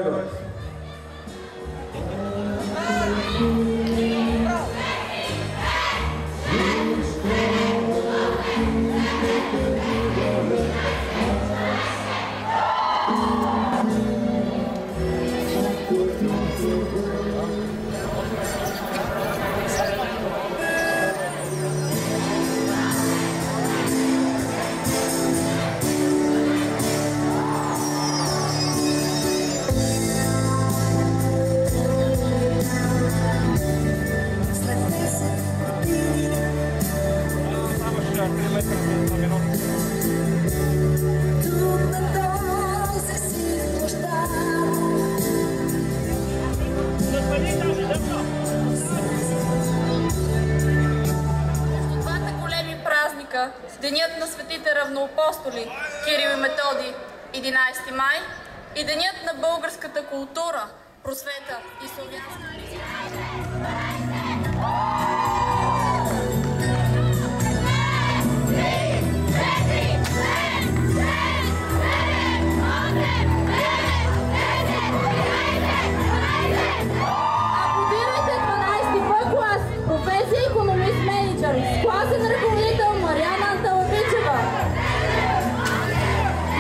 дойдат. Денят на светите равноапостоли Кирил и Методий, 11 май, и Денят на българската култура, просвета и славянска Аплодирайте 12 Б клас, професия икономист-менеджер, с класен ръководител Мариана Анталапичева.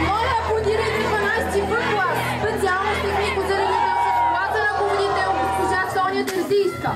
Моля, аплодирайте 12 Б клас, специално с технико-земеделие, с класен ръководител госпожа Соня Терзийска.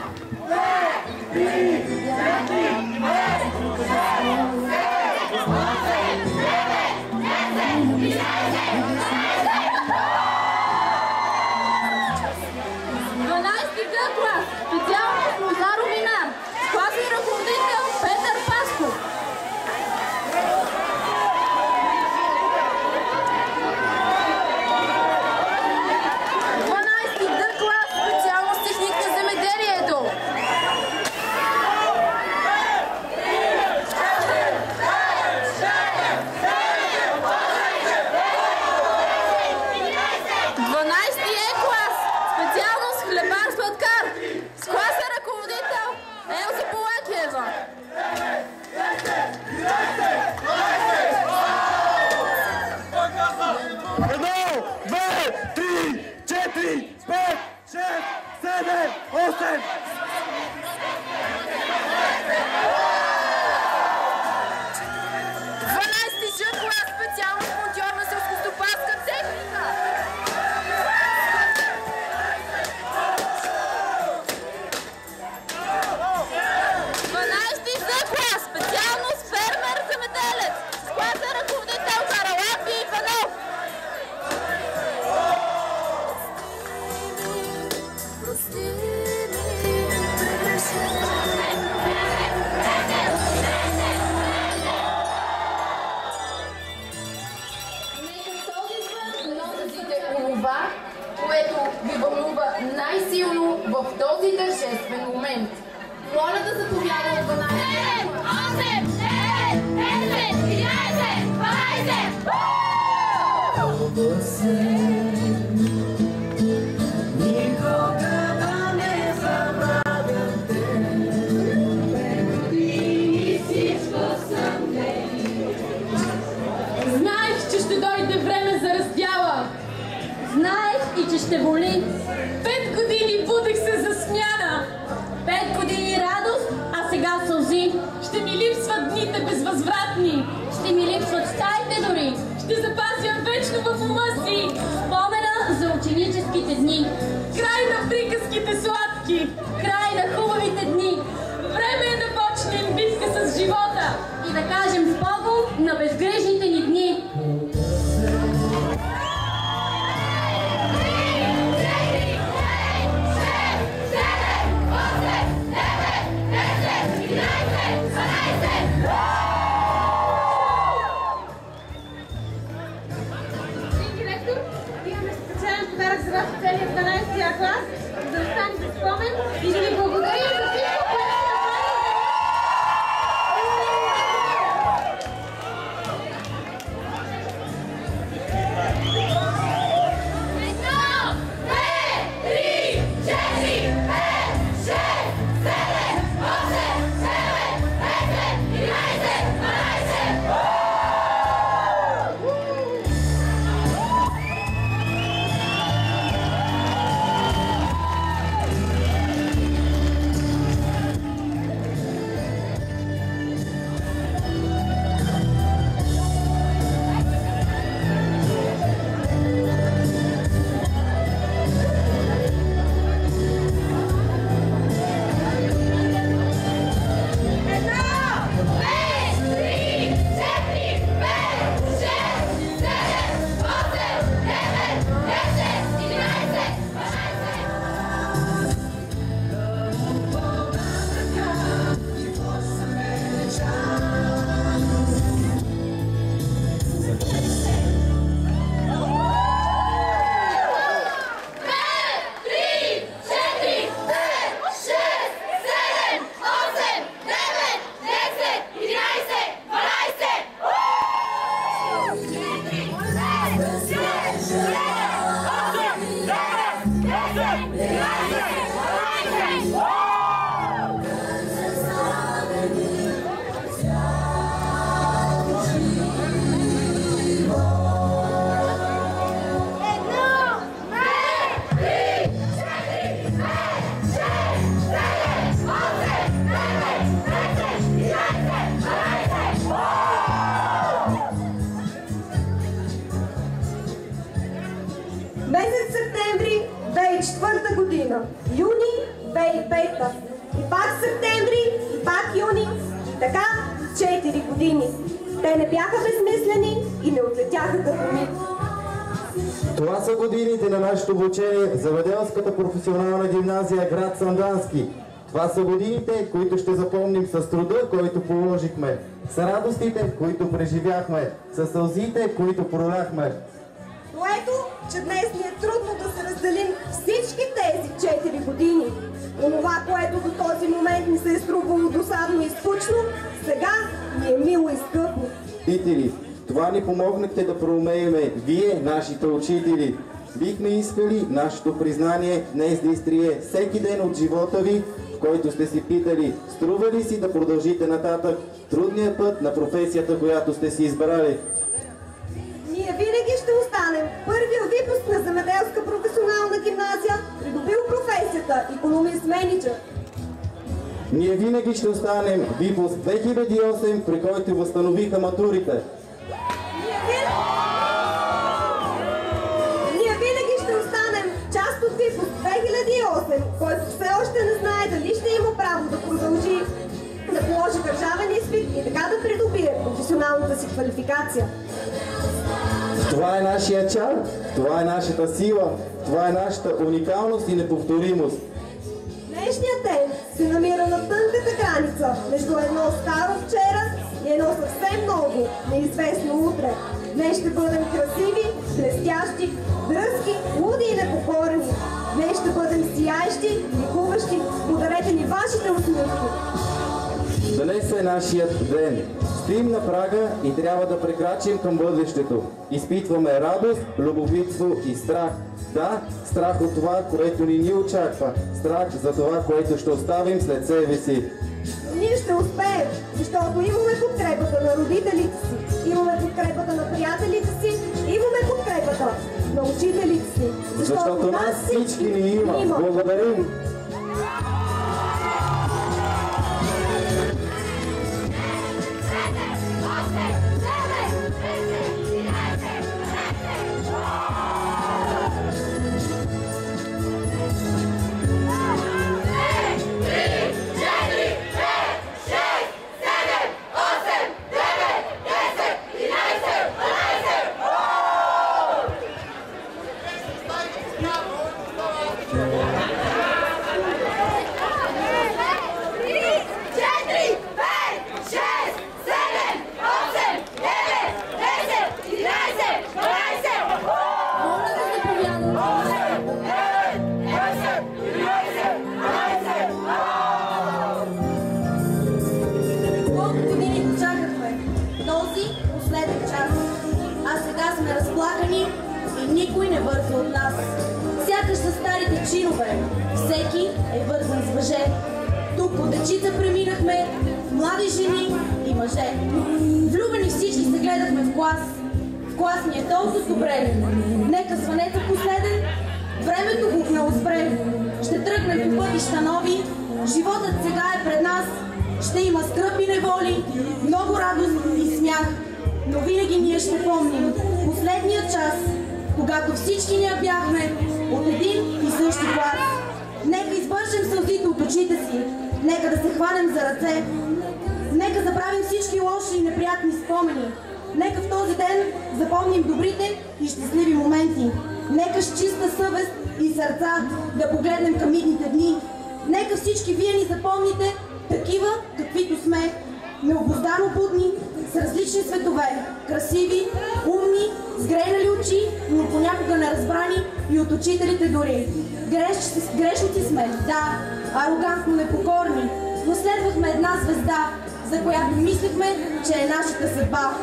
което ви вълнува най-силно в този тържествен момент. Моля да заповяда от 12. 8, 9, 10, 11, 12! Никога да не забравям те, години всичко съмнение. Знаех, че ще дойде време за раздяла. Знаех и че ще боли. 5 години будех се за смяна. 5 години радост, а сега сълзи. Ще ми липсват дните безвъзвратни. Ще ми липсват стаите дори. Ще запазям вечно в ума си спомена за ученическите дни. Край на приказките сладки. Край на хубавите дни. Време е да почнем битка с живота и да кажем с Богом на безгрижните ни дни. 2005-та. И пак септември, и пак юни, и така 4 години. Те не бяха безмислени и не отлетяха като миг. Това са годините на нашето обучение в Земеделската професионална гимназия град Сандански. Това са годините, които ще запомним с труда, който положихме, с радостите, които преживяхме, с сълзите, които проляхме. Но ето, че днес ни е трудно да се разделим всички тези 4 години. Онова, което до този момент ни се е струвало досадно и скучно, сега ни е мило и скъпно. Учители, това ни помогнахте да проумееме вие, нашите учители. Бихме искали нашето признание днес да изтрие всеки ден от живота ви, в който сте си питали, струва ли си да продължите нататък трудния път на професията, която сте си избрали. Ние винаги ще останем първия випуск на Земеделска професионална гимназия, придобил професията икономист-менеджер. Ние винаги ще останем випуск 2008, при който възстановиха матурите. Ние винаги ще останем част от випуск 2008, който все още не знае дали ще има право да продължи да положи държавен изпит и така да придобие професионалната си квалификация. Това е нашия чар, това е нашата сила, това е нашата уникалност и неповторимост. Днешният ден се намира на тънката граница между едно старо вчера и едно съвсем ново, неизвестно утре. Днес ще бъдем красиви, блестящи, дръзки, луди и непокорени. Днес ще бъдем сияещи, ликуващи. Подарете ни вашите усмивки. Днес е нашият ден. Стоим на прага и трябва да прекрачим към бъдещето. Изпитваме радост, любопитство и страх. Да, страх от това, което ни очаква. Страх за това, което ще оставим след себе си. Ние ще успеем, защото имаме подкрепата на родителите си, имаме подкрепата на приятелите си, имаме подкрепата на учителите си. Защото нас всички ни има. Благодарим! Никой не бърза от нас. Сякаш са старите чинове. Всеки е вързан с въже. Тук от дечица преминахме, млади жени и мъже. Влюбени всички се гледахме в клас. В клас ни е толкова добре. Нека звънете последен, времето бухнало спре. Ще тръгнем по пътища нови. Животът сега е пред нас. Ще има скръп и неволи, много радост и смях. Но винаги ние ще помним последния час, когато всички ние бяхме от един и същи клас. Нека избършем сълзите от очите си, нека да се хванем за ръце, нека забравим всички лоши и неприятни спомени. Нека в този ден запомним добрите и щастливи моменти. Нека с чиста съвест и сърца да погледнем към идните дни. Нека всички вие ни запомните такива, каквито сме. Необуздано будни, с различни светове, красиви, умни, с грейнали очи, но понякога неразбрани и от учителите дори. Грешници сме, да, арогантно непокорни, но следвахме една звезда, за която мислихме, че е нашата съдба.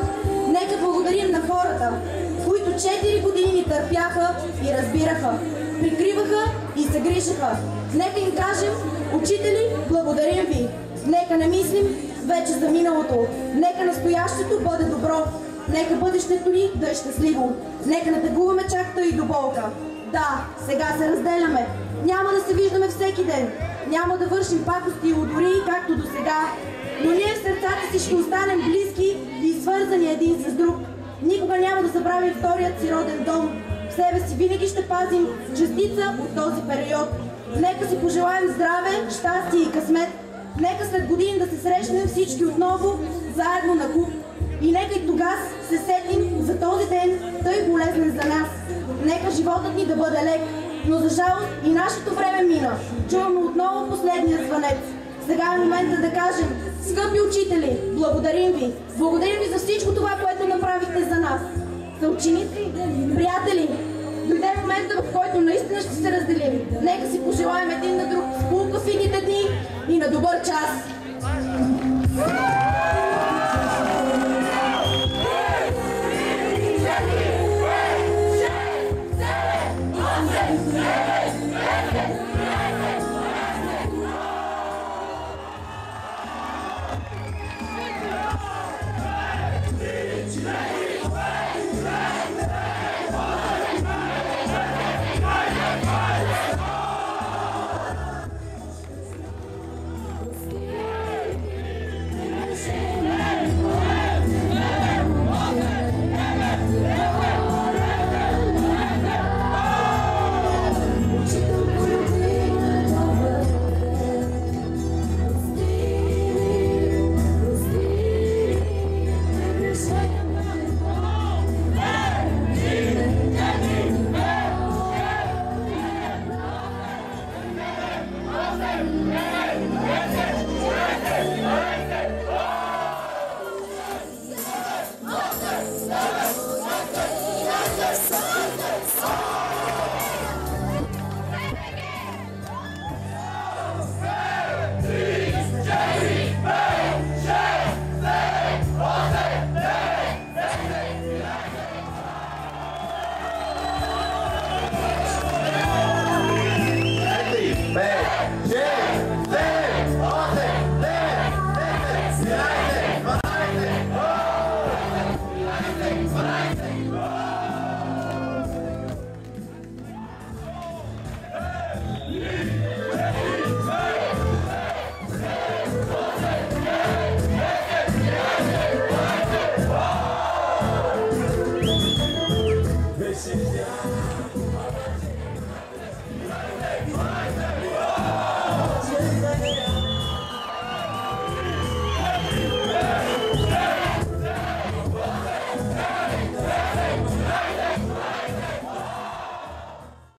Нека благодарим на хората, които 4 години ни търпяха и разбираха, прикриваха и се грижаха. Нека им кажем, учители, благодарим ви. Нека не мислим вече за миналото. Нека настоящето бъде добро. Нека бъдещето ни да е щастливо. Нека не тъгуваме чак тъй до болка. Да, сега се разделяме. Няма да се виждаме всеки ден. Няма да вършим пакости и удори, както до сега. Но ние в сърцата си ще останем близки и свързани един с друг. Никога няма да забравим вторият си роден дом. В себе си винаги ще пазим частица от този период. Нека си пожелаем здраве, щастие и късмет. Нека след години да се срещнем всички отново, заедно на куп. И нека и тогава се сетим за този ден, тъй болезнен за нас. Нека животът ни да бъде лек, но за жалост и нашето време мина. Чуваме отново последния звънец. Сега е момента да кажем: скъпи учители, благодарим ви! Благодарим ви за всичко това, което направихте за нас. Съученици, приятели, дойде момента, в който наистина ще се разделим. Нека си пожелаем един на друг сполука в идните дни и на добър час!